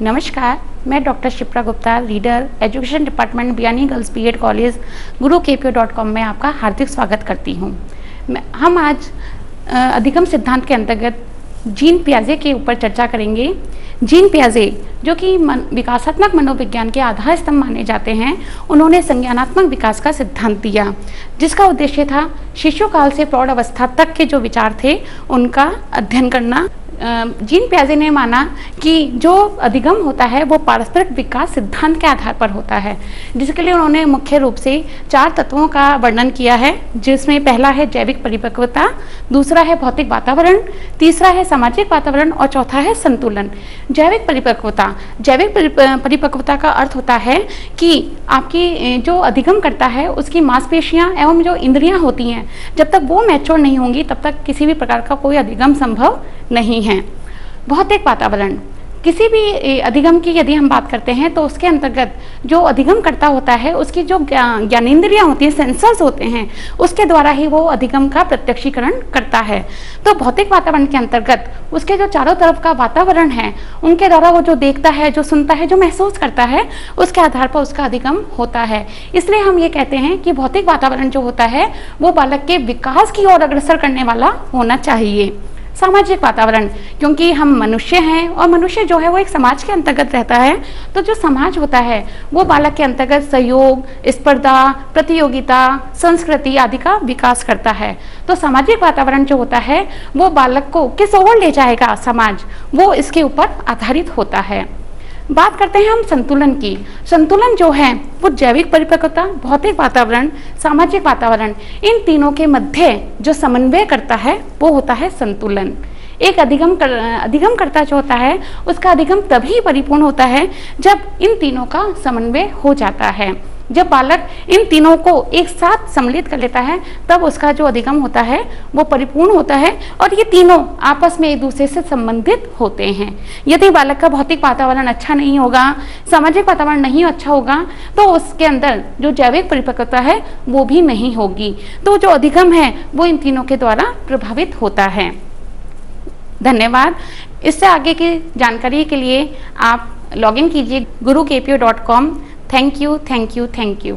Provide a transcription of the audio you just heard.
नमस्कार, मैं doctor Shipra Gupta, reader education department Biyani girls BEd college gurukpo.com में आपका हार्दिक स्वागत करती हूँ। हम आज अधिगम सिद्धांत के अंतर्गत जीन पियाजे के ऊपर चर्चा करेंगे। जीन पियाजे जो कि विकासात्मक मनोविज्ञान के आधार स्तंभ माने जाते हैं, उन्होंने संज्ञानात्मक विकास का सिद्धांत दिया, जिसका उद्देश्य था शिशु काल से प्रौढ़ अवस्था तक के जो विचार थे उनका अध्ययन करना। जीन पियाजे ने माना कि जो अधिगम होता है वो पारस्परिक विकास सिद्धांत के आधार पर होता है, जिसके लिए उन्होंने मुख्य रूप से 4 तत्वों का वर्णन किया है, जिसमें पहला है जैविक परिपक्वता, दूसरा है भौतिक वातावरण, तीसरा है सामाजिक वातावरण और चौथा है संतुलन। जैविक परिपक्वता का अर्थ होता है कि आपकी जो अधिगम करता है उसकी मांसपेशियां एवं जो इंद्रियां होती हैं, जब तक वो मैच्योर नहीं होंगी तब तक किसी भी प्रकार का कोई अधिगम संभव नहीं है। भौतिक वातावरण, किसी भी अधिगम की यदि हम बात करते हैं तो उसके अंतर्गत जो अधिगम करता होता है उसकी जो ज्ञानेंद्रियां होती हैं, सेंसर्स होते हैं, उसके द्वारा ही वो अधिगम का प्रत्यक्षीकरण करता है। तो भौतिक वातावरण के अंतर्गत उसके जो चारों तरफ का वातावरण है, उनके द्वारा वो जो देखता है, जो सुनता है, जो महसूस करता है, उसके आधार पर उसका अधिगम होता है। इसलिए हम ये कहते हैं कि भौतिक वातावरण जो होता है वो बालक के विकास की ओर अग्रसर करने वाला होना चाहिए। सामाजिक वातावरण, क्योंकि हम मनुष्य हैं और मनुष्य जो है वो एक समाज के अंतर्गत रहता है, तो जो समाज होता है वो बालक के अंतर्गत सहयोग, स्पर्धा, प्रतियोगिता, संस्कृति आदि का विकास करता है। तो सामाजिक वातावरण जो होता है वो बालक को किस ओर ले जाएगा समाज, वो इसके ऊपर आधारित होता है। बात करते हैं हम संतुलन की। संतुलन जो है वो जैविक परिपक्वता, भौतिक वातावरण, सामाजिक वातावरण, इन तीनों के मध्य जो समन्वय करता है वो होता है संतुलन। एक अधिगमकर्ता जो होता है उसका अधिगम तभी परिपूर्ण होता है जब इन तीनों का समन्वय हो जाता है। जब बालक इन तीनों को एक साथ सम्मिलित कर लेता है तब उसका जो अधिगम होता है वो परिपूर्ण होता है और ये तीनों आपस में एक दूसरे से संबंधित होते हैं। यदि बालक का भौतिक वातावरण अच्छा नहीं होगा, सामाजिक वातावरण नहीं अच्छा होगा, तो उसके अंदर जो जैविक परिपक्वता है वो भी नहीं होगी। तो जो अधिगम है वो इन तीनों के द्वारा प्रभावित होता है। धन्यवाद। इससे आगे की जानकारी के लिए आप लॉगिन कीजिए gurukpo.com। Thank you, thank you, thank you.